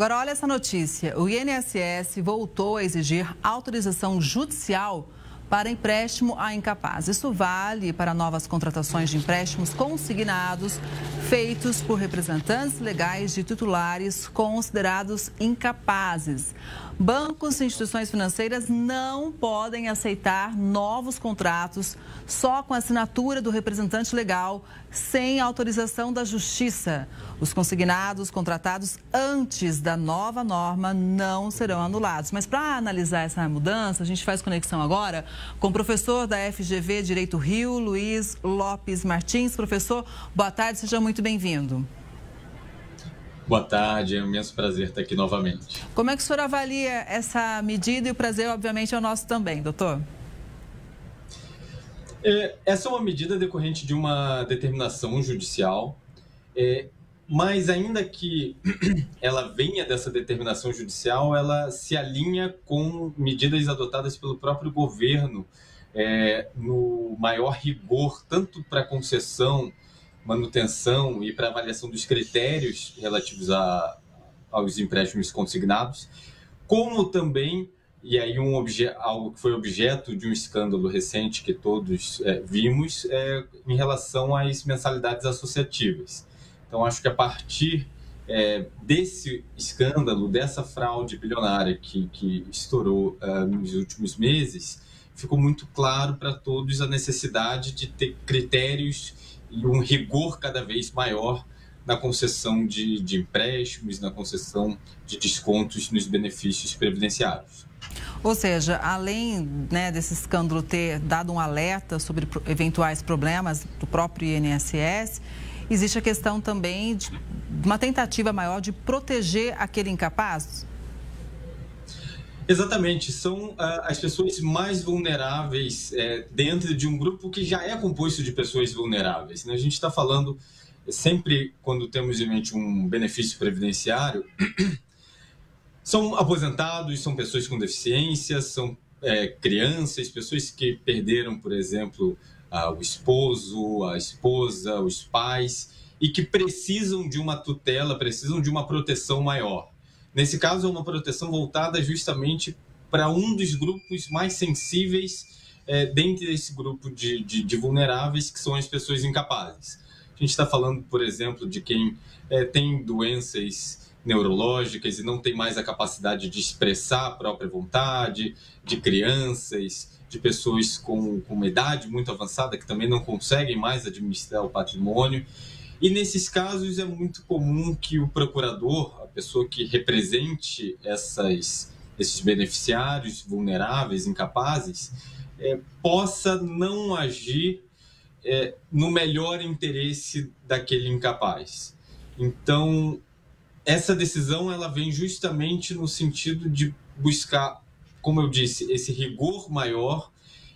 Agora, olha essa notícia. O INSS voltou a exigir autorização judicial para empréstimo a incapaz. Isso vale para novas contratações de empréstimos consignados feitos por representantes legais de titulares considerados incapazes. Bancos e instituições financeiras não podem aceitar novos contratos só com assinatura do representante legal, sem autorização da Justiça. Os consignados contratados antes da nova norma não serão anulados. Mas para analisar essa mudança, a gente faz conexão agora com o professor da FGV Direito Rio, Luiz Lopes Martins. Professor, boa tarde, seja muito bem-vindo. Boa tarde, é um imenso prazer estar aqui novamente. Como é que o senhor avalia essa medida? E o prazer, obviamente, é o nosso também, doutor. Essa é uma medida decorrente de uma determinação judicial, mas ainda que ela venha dessa determinação judicial, ela se alinha com medidas adotadas pelo próprio governo no maior rigor, tanto para concessão, manutenção e para avaliação dos critérios relativos aos empréstimos consignados, como também, e aí algo que foi objeto de um escândalo recente que todos vimos, em relação às mensalidades associativas. Então, acho que a partir desse escândalo, dessa fraude bilionária que estourou nos últimos meses, ficou muito claro para todos a necessidade de ter critérios e um rigor cada vez maior na concessão de empréstimos, na concessão de descontos nos benefícios previdenciários. Ou seja, além desse escândalo ter dado um alerta sobre eventuais problemas do próprio INSS, existe a questão também de uma tentativa maior de proteger aquele incapaz? Exatamente, são as pessoas mais vulneráveis dentro de um grupo que já é composto de pessoas vulneráveis. A gente está falando, sempre quando temos em mente um benefício previdenciário, são aposentados, são pessoas com deficiência, são crianças, pessoas que perderam, por exemplo, o esposo, a esposa, os pais, e que precisam de uma tutela, precisam de uma proteção maior. Nesse caso, é uma proteção voltada justamente para um dos grupos mais sensíveis dentro desse grupo de vulneráveis, que são as pessoas incapazes. A gente está falando, por exemplo, de quem tem doenças neurológicas e não tem mais a capacidade de expressar a própria vontade, de crianças, de pessoas com uma idade muito avançada que também não conseguem mais administrar o patrimônio. E nesses casos é muito comum que o procurador, a pessoa que represente esses beneficiários vulneráveis, incapazes, possa não agir no melhor interesse daquele incapaz. Então, essa decisão ela vem justamente no sentido de buscar, como eu disse, esse rigor maior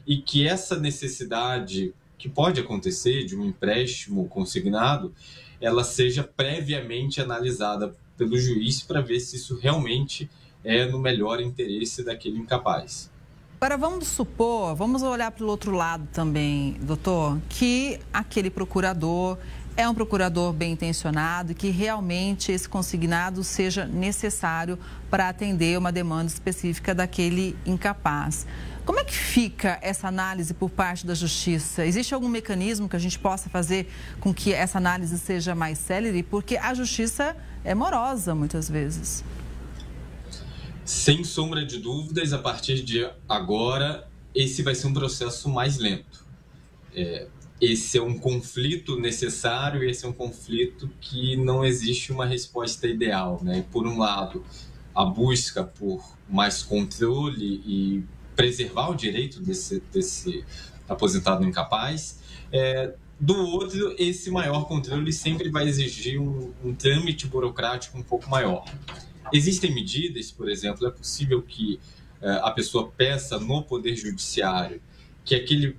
e que essa necessidade que pode acontecer de um empréstimo consignado, ela seja previamente analisada pelo juiz para ver se isso realmente é no melhor interesse daquele incapaz. Agora, vamos olhar para o outro lado também, doutor, que aquele procurador é um procurador bem intencionado e que realmente esse consignado seja necessário para atender uma demanda específica daquele incapaz. Como é que fica essa análise por parte da Justiça? Existe algum mecanismo que a gente possa fazer com que essa análise seja mais célere? Porque a Justiça é morosa muitas vezes. Sem sombra de dúvidas, a partir de agora, esse vai ser um processo mais lento. Esse é um conflito necessário, esse é um conflito que não existe uma resposta ideal, Por um lado, a busca por mais controle e preservar o direito desse aposentado incapaz. Do outro, esse maior controle sempre vai exigir um trâmite burocrático um pouco maior. Existem medidas, por exemplo, é possível que a pessoa peça no Poder Judiciário que aquele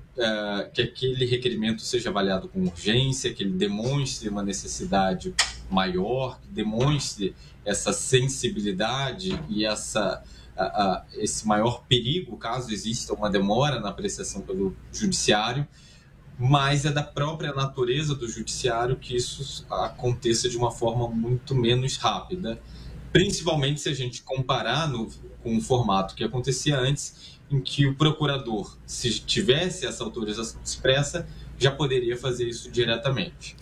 requerimento seja avaliado com urgência, que ele demonstre uma necessidade maior, que demonstre essa sensibilidade e esse maior perigo, caso exista uma demora na apreciação pelo judiciário, mas é da própria natureza do judiciário que isso aconteça de uma forma muito menos rápida. Principalmente se a gente comparar com o formato que acontecia antes, em que o procurador, se tivesse essa autorização expressa, já poderia fazer isso diretamente.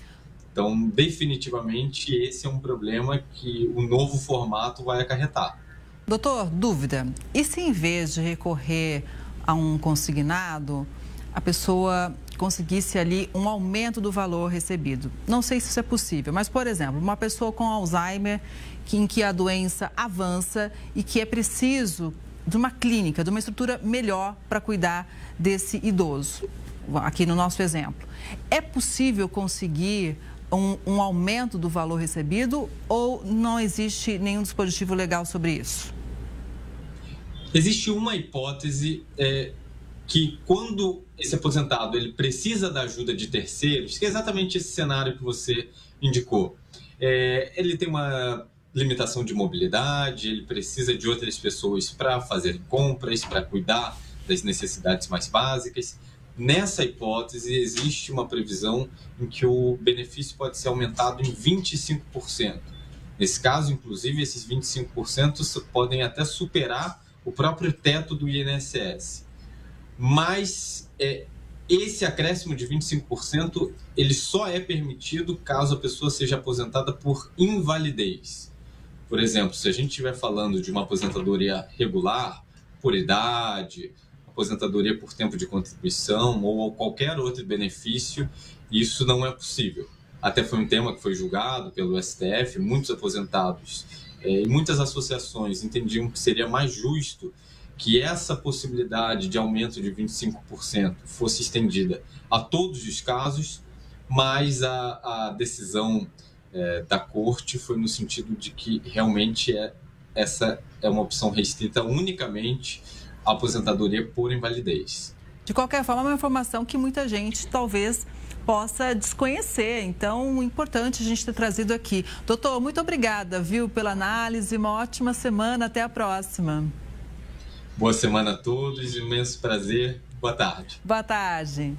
Então, definitivamente, esse é um problema que o novo formato vai acarretar. Doutor, dúvida. E se em vez de recorrer a um consignado, a pessoa conseguisse ali um aumento do valor recebido? Não sei se isso é possível, mas, por exemplo, uma pessoa com Alzheimer em que a doença avança e que é preciso de uma clínica, de uma estrutura melhor para cuidar desse idoso, aqui no nosso exemplo. É possível conseguir um aumento do valor recebido ou não existe nenhum dispositivo legal sobre isso? Existe uma hipótese que quando esse aposentado ele precisa da ajuda de terceiros, que é exatamente esse cenário que você indicou. Ele tem uma limitação de mobilidade, ele precisa de outras pessoas para fazer compras, para cuidar das necessidades mais básicas. Nessa hipótese, existe uma previsão em que o benefício pode ser aumentado em 25%. Nesse caso, inclusive, esses 25% podem até superar o próprio teto do INSS. Mas esse acréscimo de 25%, ele só é permitido caso a pessoa seja aposentada por invalidez. Por exemplo, se a gente estiver falando de uma aposentadoria regular, por idade, aposentadoria por tempo de contribuição ou qualquer outro benefício, isso não é possível. Até foi um tema que foi julgado pelo STF, muitos aposentados e muitas associações entendiam que seria mais justo que essa possibilidade de aumento de 25% fosse estendida a todos os casos, mas a decisão da Corte foi no sentido de que realmente essa é uma opção restrita unicamente à aposentadoria por invalidez. De qualquer forma, é uma informação que muita gente talvez possa desconhecer, então é importante a gente ter trazido aqui. Doutor, muito obrigada, viu, pela análise, uma ótima semana, até a próxima. Boa semana a todos, imenso prazer, boa tarde. Boa tarde.